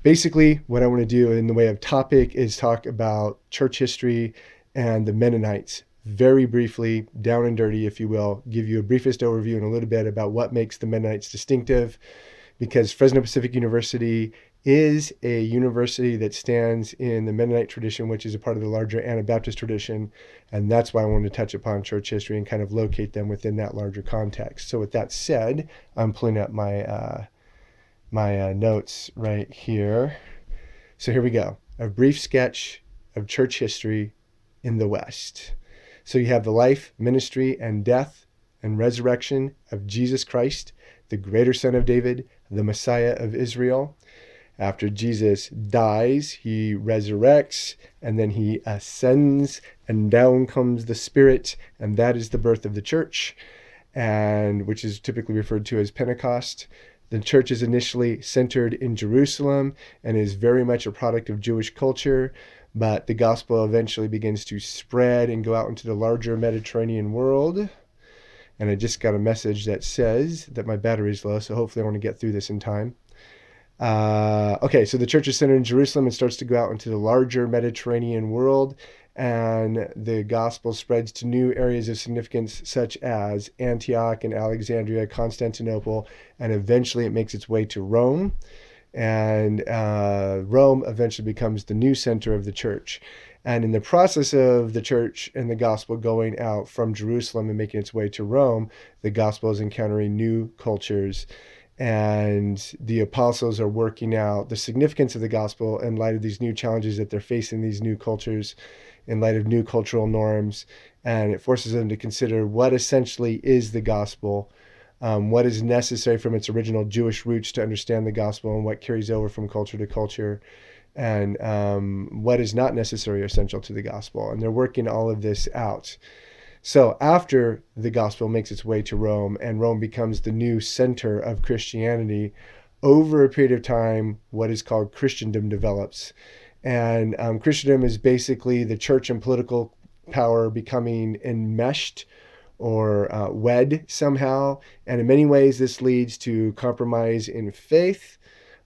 Basically, what I want to do in the way of topic is talk about church history and the Mennonites very briefly, down and dirty, if you will, give you a briefest overview and a little bit about what makes the Mennonites distinctive, because Fresno Pacific University is a university that stands in the Mennonite tradition, which is a part of the larger Anabaptist tradition. And that's why I wanted to touch upon church history and kind of locate them within that larger context. So with that said, I'm pulling up my notes right here. So here we go. A brief sketch of church history in the West. So you have the life, ministry, and death and resurrection of Jesus Christ, the greater Son of David, the Messiah of Israel. After Jesus dies, he resurrects, and then he ascends, and down comes the Spirit, and that is the birth of the church, and which is typically referred to as Pentecost. The church is initially centered in Jerusalem and is very much a product of Jewish culture, but the gospel eventually begins to spread and go out into the larger Mediterranean world. And I just got a message that says that my battery is low, so hopefully I want to get through this in time. Okay, so the church is centered in Jerusalem and starts to go out into the larger Mediterranean world, and the gospel spreads to new areas of significance such as Antioch and Alexandria, Constantinople, and eventually it makes its way to Rome. And Rome eventually becomes the new center of the church. And in the process of the church and the gospel going out from Jerusalem and making its way to Rome, the gospel is encountering new cultures. And the apostles are working out the significance of the gospel in light of these new challenges that they're facing, these new cultures, in light of new cultural norms. And it forces them to consider what essentially is the gospel, what is necessary from its original Jewish roots to understand the gospel, and what carries over from culture to culture, and what is not necessary or essential to the gospel. And they're working all of this out. So after the gospel makes its way to Rome and Rome becomes the new center of Christianity, over a period of time, what is called Christendom develops. And Christendom is basically the church and political power becoming enmeshed or wed somehow. And in many ways, this leads to compromise in faith.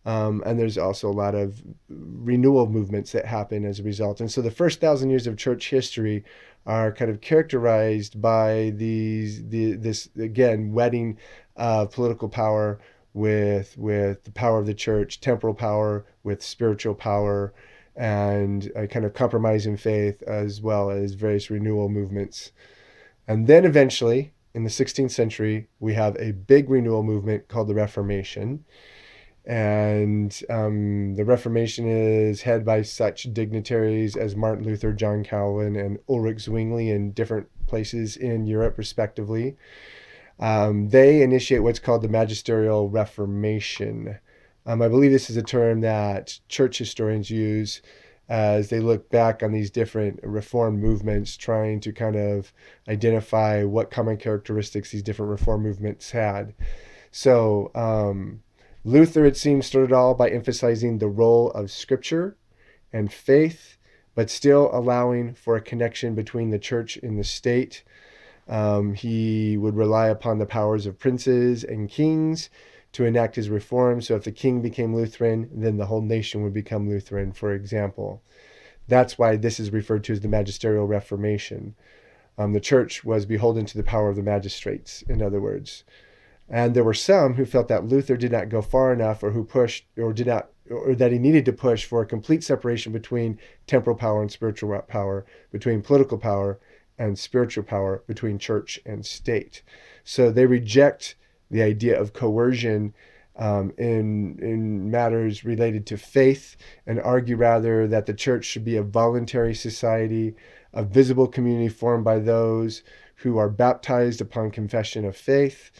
And there's also a lot of renewal movements that happen as a result. And so the first 1,000 years of church history are kind of characterized by this again, wedding of political power with the power of the church, temporal power with spiritual power, and a kind of compromise in faith, as well as various renewal movements. And then eventually, in the 16th century, we have a big renewal movement called the Reformation. And the Reformation is headed by such dignitaries as Martin Luther, John Calvin, and Ulrich Zwingli in different places in Europe, respectively. They initiate what's called the Magisterial Reformation. I believe this is a term that church historians use as they look back on these different reform movements, trying to kind of identify what common characteristics these different reform movements had. So Luther, it seems, started all by emphasizing the role of scripture and faith, but still allowing for a connection between the church and the state. He would rely upon the powers of princes and kings to enact his reforms. So if the king became Lutheran, then the whole nation would become Lutheran, for example. That's why this is referred to as the Magisterial Reformation. The church was beholden to the power of the magistrates, in other words. And there were some who felt that Luther did not go far enough, or who pushed, or that he needed to push for a complete separation between temporal power and spiritual power, between political power and spiritual power, between church and state. So they reject the idea of coercion in matters related to faith, and argue rather that the church should be a voluntary society, a visible community formed by those who are baptized upon confession of faith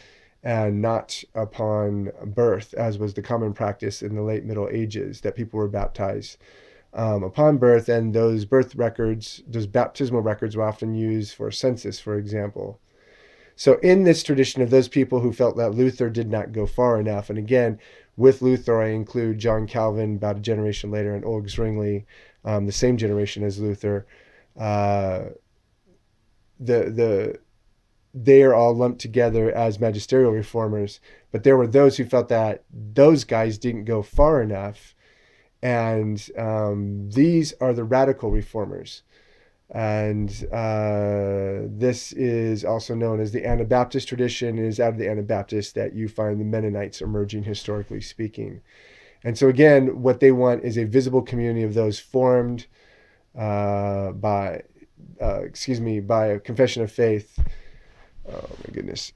and not upon birth, as was the common practice in the late Middle Ages, that people were baptized upon birth, and those birth records, those baptismal records, were often used for a census, for example. So in this tradition of those people who felt that Luther did not go far enough, and again, with Luther, I include John Calvin about a generation later, and Ulrich Zwingli, the same generation as Luther, they are all lumped together as magisterial reformers. But there were those who felt that those guys didn't go far enough, And these are the radical reformers. And this is also known as the Anabaptist tradition. It is out of the Anabaptists that you find the Mennonites emerging, historically speaking. And so again, what they want is a visible community of those formed by a confession of faith. Oh my goodness.